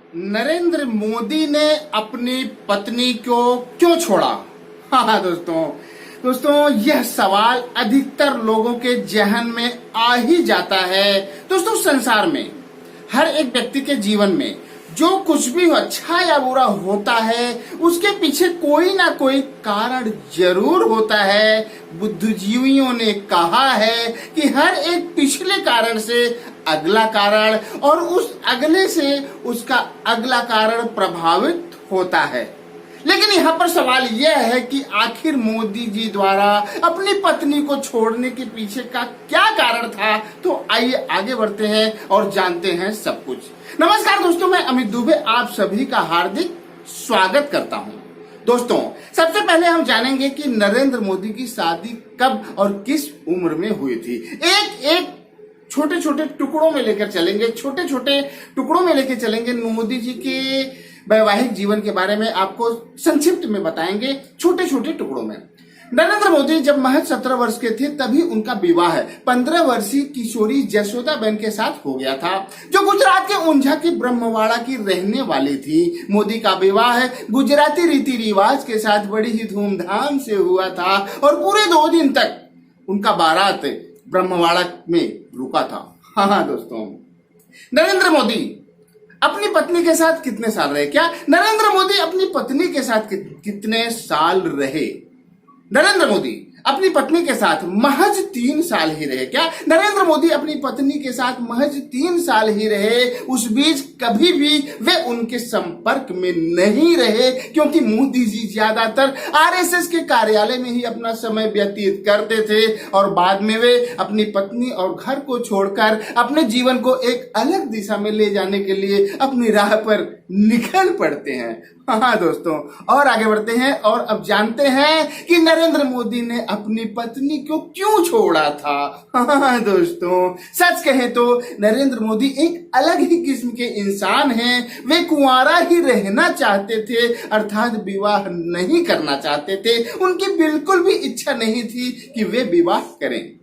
नरेंद्र मोदी ने अपनी पत्नी को क्यों छोड़ा? हाँ दोस्तों यह सवाल अधिकतर लोगों के जहन में आ ही जाता है। दोस्तों संसार में हर एक व्यक्ति के जीवन में जो कुछ भी अच्छा या बुरा होता है उसके पीछे कोई ना कोई कारण जरूर होता है। बुद्धिजीवियों ने कहा है कि हर एक पिछले कारण से अगला कारण और उस अगले से उसका अगला कारण प्रभावित होता है। लेकिन यहाँ पर सवाल यह है कि आखिर मोदी जी द्वारा अपनी पत्नी को छोड़ने के पीछे का क्या कारण था। तो आइए आगे बढ़ते हैं और जानते हैं सब कुछ। नमस्कार दोस्तों, मैं अमित दुबे आप सभी का हार्दिक स्वागत करता हूं। दोस्तों सबसे पहले हम जानेंगे कि नरेंद्र मोदी की शादी कब और किस उम्र में हुई थी। एक छोटे छोटे टुकड़ों में लेकर चलेंगे, मोदी जी के वैवाहिक जीवन के बारे में आपको संक्षिप्त में बताएंगे, छोटे छोटे टुकड़ों में। नरेंद्र मोदी जब महज 17 वर्ष के थे तभी उनका विवाह 15 वर्षीय किशोरी जसोदाबेन के साथ हो गया था, जो गुजरात के ऊंझा की ब्रह्मवाड़ा की रहने वाली थी। मोदी का विवाह गुजराती रीति रिवाज के साथ बड़ी ही धूमधाम से हुआ था और पूरे 2 दिन तक उनका बारात ब्रह्मवाड़ा में रुका था। हाँ दोस्तों, नरेंद्र मोदी अपनी पत्नी के साथ कितने साल रहे? क्या नरेंद्र मोदी अपनी पत्नी के साथ कितने साल रहे? नरेंद्र मोदी अपनी पत्नी के साथ महज 3 साल ही रहे। क्या नरेंद्र मोदी अपनी पत्नी के साथ महज 3 साल ही रहे? उस बीच कभी भी वे उनके संपर्क में नहीं रहे, क्योंकि मोदी जी ज्यादातर आरएसएस के कार्यालय में ही अपना समय व्यतीत करते थे और बाद में वे अपनी पत्नी और घर को छोड़कर अपने जीवन को एक अलग दिशा में ले जाने के लिए अपनी राह पर निकल पड़ते हैं। हाँ दोस्तों, और आगे बढ़ते हैं और अब जानते हैं कि नरेंद्र मोदी ने अपनी पत्नी को क्यों छोड़ा था। हाँ दोस्तों, सच कहें तो नरेंद्र मोदी एक अलग ही किस्म के इंसान हैं। वे कुंवारा ही रहना चाहते थे, अर्थात विवाह नहीं करना चाहते थे। उनकी बिल्कुल भी इच्छा नहीं थी कि वे विवाह करें,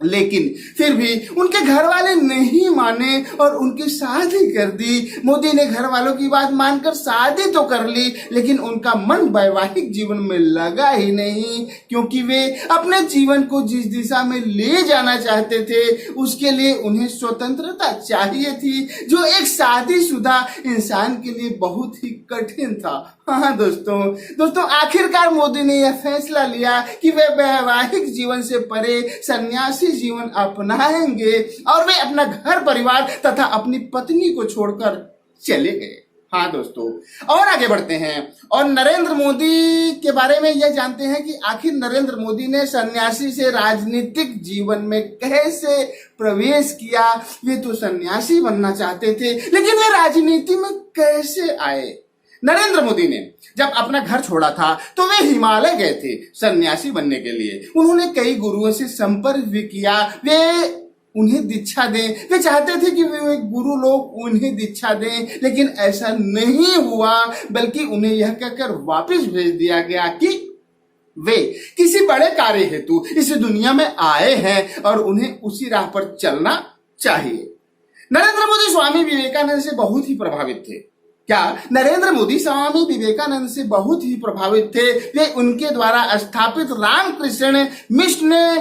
लेकिन फिर भी उनके घर वाले नहीं माने और उनकी शादी कर दी। मोदी ने घर वालों की बात मानकर शादी तो कर ली, लेकिन उनका मन वैवाहिक जीवन में लगा ही नहीं, क्योंकि वे अपने जीवन को जिस दिशा में ले जाना चाहते थे उसके लिए उन्हें स्वतंत्रता चाहिए थी, जो एक शादीशुदा इंसान के लिए बहुत ही कठिन था। हाँ दोस्तों आखिरकार मोदी ने यह फैसला लिया कि वे वैवाहिक जीवन से परे सन्यासी जीवन अपनाएंगे और वे अपना घर परिवार तथा अपनी पत्नी को छोड़कर चले गए। हाँ दोस्तों, और आगे बढ़ते हैं और नरेंद्र मोदी के बारे में यह जानते हैं कि आखिर नरेंद्र मोदी ने सन्यासी से राजनीतिक जीवन में कैसे प्रवेश किया। वे तो सन्यासी बनना चाहते थे, लेकिन वे राजनीति में कैसे आए? नरेंद्र मोदी ने जब अपना घर छोड़ा था तो वे हिमालय गए थे सन्यासी बनने के लिए। उन्होंने कई गुरुओं से संपर्क भी किया, वे उन्हें दीक्षा दें। वे चाहते थे कि वे गुरु लोग उन्हें दीक्षा दें, लेकिन ऐसा नहीं हुआ, बल्कि उन्हें यह कहकर वापस भेज दिया गया कि वे किसी बड़े कार्य हेतु इस दुनिया में आए हैं और उन्हें उसी राह पर चलना चाहिए। नरेंद्र मोदी स्वामी विवेकानंद से बहुत ही प्रभावित थे। क्या नरेंद्र मोदी स्वामी विवेकानंद से बहुत ही प्रभावित थे? वे उनके द्वारा स्थापित रामकृष्ण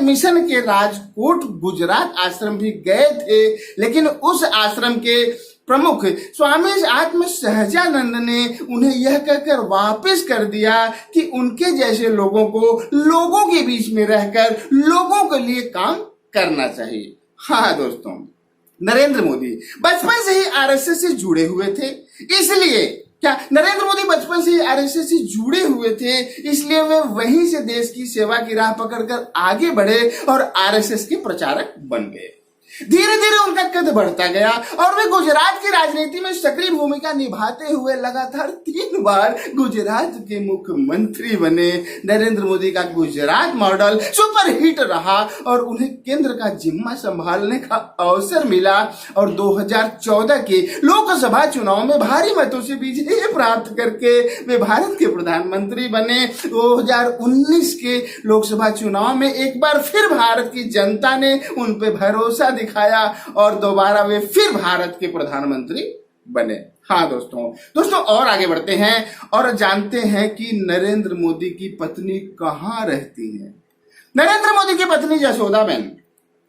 मिशन के राजकोट गुजरात आश्रम भी गए थे, लेकिन उस आश्रम के प्रमुख स्वामी आत्म सहजानंद ने उन्हें यह कहकर वापस कर दिया कि उनके जैसे लोगों को लोगों के बीच में रहकर लोगों के लिए काम करना चाहिए। हाँ दोस्तों, नरेंद्र मोदी बचपन से ही आरएसएस से जुड़े हुए थे, इसलिए क्या नरेंद्र मोदी बचपन से ही आरएसएस से जुड़े हुए थे, इसलिए वे वहीं से देश की सेवा की राह पकड़कर आगे बढ़े और आरएसएस के प्रचारक बन गए। धीरे धीरे उनका कद बढ़ता गया और वे गुजरात की राजनीति में सक्रिय भूमिका निभाते हुए लगातार 3 बार गुजरात के मुख्यमंत्री बने। नरेंद्र मोदी का गुजरात मॉडल सुपरहिट रहा और उन्हें केंद्र का जिम्मा संभालने का अवसर मिला और 2014 के लोकसभा चुनाव में भारी मतों से विजय प्राप्त करके वे भारत के प्रधानमंत्री बने। 2019 के लोकसभा चुनाव में एक बार फिर भारत की जनता ने उन पे भरोसा दिखाया और दोबारा वे फिर भारत के प्रधानमंत्री बने। हाँ दोस्तों और आगे बढ़ते हैं और जानते हैं कि नरेंद्र मोदी की पत्नी कहाँ रहती है। नरेंद्र मोदी की पत्नी जसोदाबेन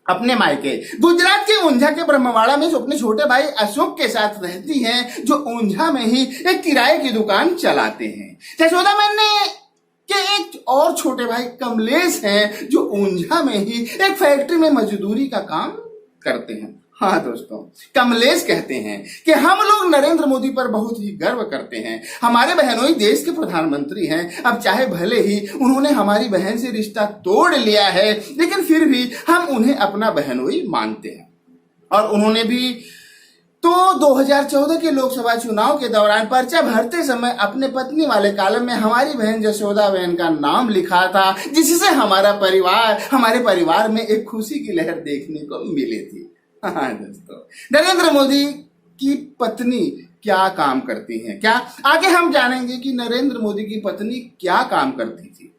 अपने मायके गुजरात के ऊंझा के ब्रह्मवाड़ा में अपने छोटे भाई अशोक के साथ रहती हैं, जो ऊंझा में ही एक किराए की दुकान चलाते हैं। जसोदाबेन ने के एक और छोटे भाई कमलेश हैं, जो ऊंझा में ही एक फैक्ट्री में मजदूरी का काम करते हैं। हाँ दोस्तों, कमलेश कहते हैं कि हम लोग नरेंद्र मोदी पर बहुत ही गर्व करते हैं। हमारे बहनोई देश के प्रधानमंत्री हैं। अब चाहे भले ही उन्होंने हमारी बहन से रिश्ता तोड़ लिया है, लेकिन फिर भी हम उन्हें अपना बहनोई मानते हैं। और उन्होंने भी तो 2014 के लोकसभा चुनाव के दौरान पर्चा भरते समय अपने पत्नी वाले कॉलम में हमारी बहन जसोदाबेन का नाम लिखा था, जिससे हमारे परिवार में एक खुशी की लहर देखने को मिली थी। हाँ दोस्तों, नरेंद्र मोदी की पत्नी क्या काम करती हैं, क्या आगे हम जानेंगे कि नरेंद्र मोदी की पत्नी क्या काम करती थी।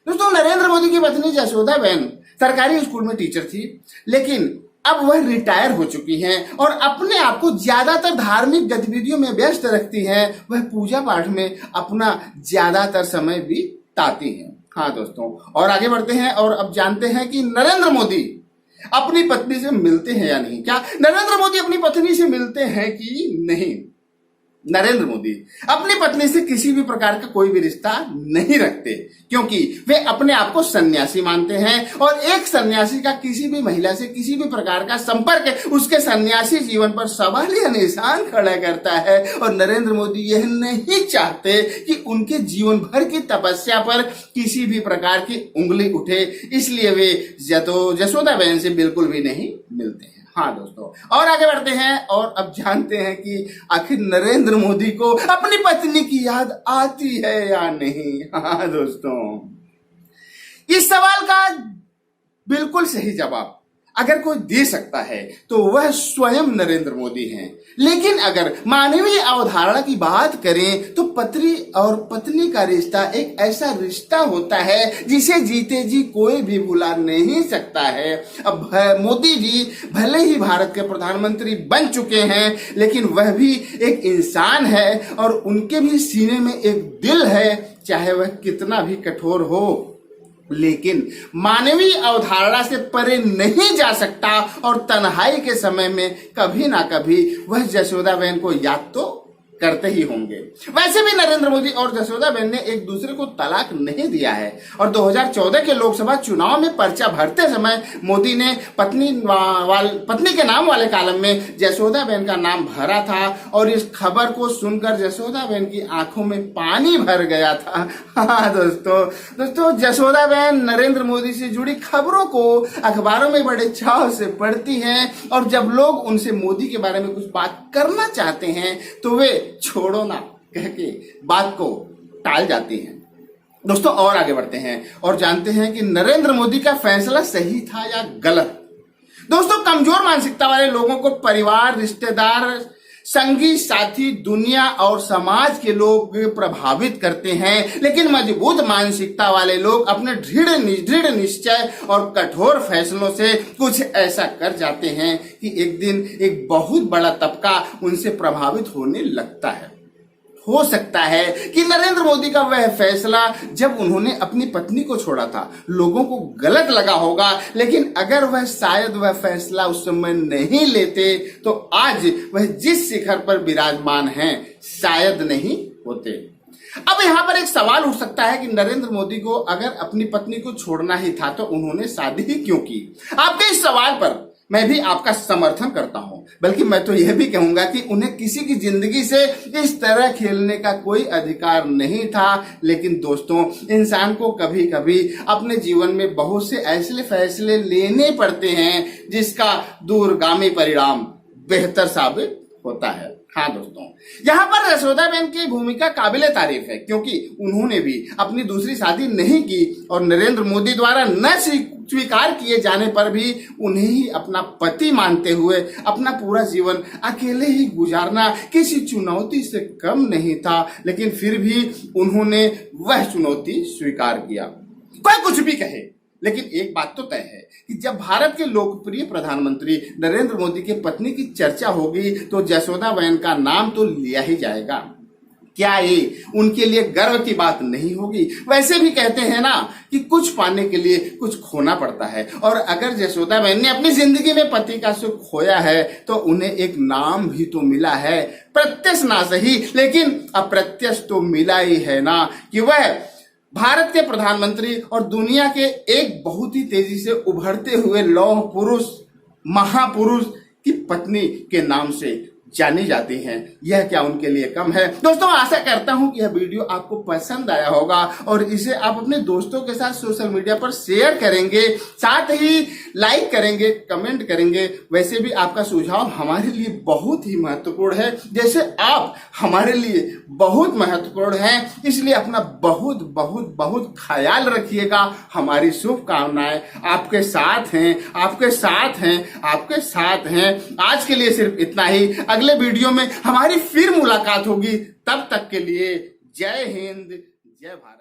दोस्तों, नरेंद्र मोदी की पत्नी जसोदाबेन सरकारी स्कूल में टीचर थी, लेकिन अब वह रिटायर हो चुकी हैं और अपने आप को ज्यादातर धार्मिक गतिविधियों में व्यस्त रखती हैं। वह पूजा पाठ में अपना ज्यादातर समय बिताती हैं। हाँ दोस्तों, और आगे बढ़ते हैं और अब जानते हैं कि नरेंद्र मोदी अपनी पत्नी से मिलते हैं या नहीं। क्या नरेंद्र मोदी अपनी पत्नी से मिलते हैं कि नहीं? नरेंद्र मोदी अपनी पत्नी से किसी भी प्रकार का कोई भी रिश्ता नहीं रखते, क्योंकि वे अपने आप को सन्यासी मानते हैं और एक सन्यासी का किसी भी महिला से किसी भी प्रकार का संपर्क उसके सन्यासी जीवन पर सवालिया निशान खड़ा करता है। और नरेंद्र मोदी यह नहीं चाहते कि उनके जीवन भर की तपस्या पर किसी भी प्रकार की उंगली उठे, इसलिए वे जसोदाबेन से बिल्कुल भी नहीं मिलते हैं। हाँ दोस्तों, और आगे बढ़ते हैं और अब जानते हैं कि आखिर नरेंद्र मोदी को अपनी पत्नी की याद आती है या नहीं। हाँ दोस्तों, इस सवाल का बिल्कुल सही जवाब अगर कोई दे सकता है तो वह स्वयं नरेंद्र मोदी हैं। लेकिन अगर मानवीय अवधारणा की बात करें तो पति और पत्नी का रिश्ता एक ऐसा रिश्ता होता है जिसे जीते जी कोई भी भुला नहीं सकता है। अब मोदी जी भले ही भारत के प्रधानमंत्री बन चुके हैं, लेकिन वह भी एक इंसान है और उनके भी सीने में एक दिल है, चाहे वह कितना भी कठोर हो, लेकिन मानवीय अवधारणा से परे नहीं जा सकता। और तन्हाई के समय में कभी ना कभी वह जसोदाबेन को याद तो करते ही होंगे। वैसे भी नरेंद्र मोदी और जसोदाबेन ने एक दूसरे को तलाक नहीं दिया है और 2014 के लोकसभा चुनाव में पर्चा भरते समय मोदी ने पत्नी के नाम वाले कॉलम में जसोदाबेन का नाम भरा था और इस खबर को सुनकर जसोदाबेन की आंखों में पानी भर गया था। हाँ दोस्तों, जसोदाबेन नरेंद्र मोदी से जुड़ी खबरों को अखबारों में बड़े चाव से पढ़ती हैं और जब लोग उनसे मोदी के बारे में कुछ बात करना चाहते हैं तो वे छोड़ो ना कह के बात को टाल जाती हैं। दोस्तों, और आगे बढ़ते हैं और जानते हैं कि नरेंद्र मोदी का फैसला सही था या गलत। दोस्तों, कमजोर मानसिकता वाले लोगों को परिवार, रिश्तेदार, संगी साथी, दुनिया और समाज के लोग प्रभावित करते हैं, लेकिन मजबूत मानसिकता वाले लोग अपने दृढ़ निश्चय और कठोर फैसलों से कुछ ऐसा कर जाते हैं कि एक दिन एक बहुत बड़ा तबका उनसे प्रभावित होने लगता है। हो सकता है कि नरेंद्र मोदी का वह फैसला जब उन्होंने अपनी पत्नी को छोड़ा था लोगों को गलत लगा होगा, लेकिन अगर वह शायद वह फैसला उस समय नहीं लेते तो आज वह जिस शिखर पर विराजमान हैं शायद नहीं होते। अब यहाँ पर एक सवाल उठ सकता है कि नरेंद्र मोदी को अगर अपनी पत्नी को छोड़ना ही था तो उन्होंने शादी ही क्यों की। आपके इस सवाल पर मैं भी आपका समर्थन करता हूं, बल्कि मैं तो यह भी कहूंगा कि उन्हें किसी की जिंदगी से इस तरह खेलने का कोई अधिकार नहीं था। लेकिन दोस्तों, इंसान को कभी कभी अपने जीवन में बहुत से ऐसे फैसले लेने पड़ते हैं जिसका दूरगामी परिणाम बेहतर साबित होता है। हाँ दोस्तों, यहाँ पर जसोदाबेन की भूमिका काबिले तारीफ है, क्योंकि उन्होंने भी अपनी दूसरी शादी नहीं की और नरेंद्र मोदी द्वारा न स्वीकार किए जाने पर भी उन्हें ही अपना पति मानते हुए अपना पूरा जीवन अकेले ही गुजारना किसी चुनौती से कम नहीं था। लेकिन फिर भी उन्होंने वह चुनौती स्वीकार किया। कोई कुछ भी कहे, लेकिन एक बात तो तय है कि जब भारत के लोकप्रिय प्रधानमंत्री नरेंद्र मोदी की पत्नी की चर्चा होगी तो जसोदाबेन का नाम तो लिया ही जाएगा। क्या ये उनके लिए गर्व की बात नहीं होगी? वैसे भी कहते हैं ना कि कुछ पाने के लिए कुछ खोना पड़ता है, और अगर जसोदाबेन ने अपनी जिंदगी में पति का सुख खोया है तो उन्हें एक नाम भी तो मिला है, प्रत्यक्ष ना सही लेकिन अप्रत्यक्ष तो मिला ही है ना, कि वह भारत के प्रधानमंत्री और दुनिया के एक बहुत ही तेजी से उभरते हुए लौह पुरुष, महापुरुष की पत्नी के नाम से जानी जाती हैं। यह क्या उनके लिए कम है? दोस्तों, आशा करता हूं कि यह वीडियो आपको पसंद आया होगा और इसे आप अपने दोस्तों के साथ सोशल मीडिया पर शेयर करेंगे, साथ ही लाइक करेंगे, कमेंट करेंगे। वैसे भी आपका सुझाव हमारे लिए बहुत ही महत्वपूर्ण है, जैसे आप हमारे लिए बहुत महत्वपूर्ण हैं, इसलिए अपना बहुत बहुत बहुत ख्याल रखिएगा। हमारी शुभकामनाएं आपके साथ हैं, आपके साथ हैं, आपके साथ हैं। आज के लिए सिर्फ इतना ही। अगले वीडियो में हमारी फिर मुलाकात होगी। तब तक के लिए जय हिंद, जय भारत।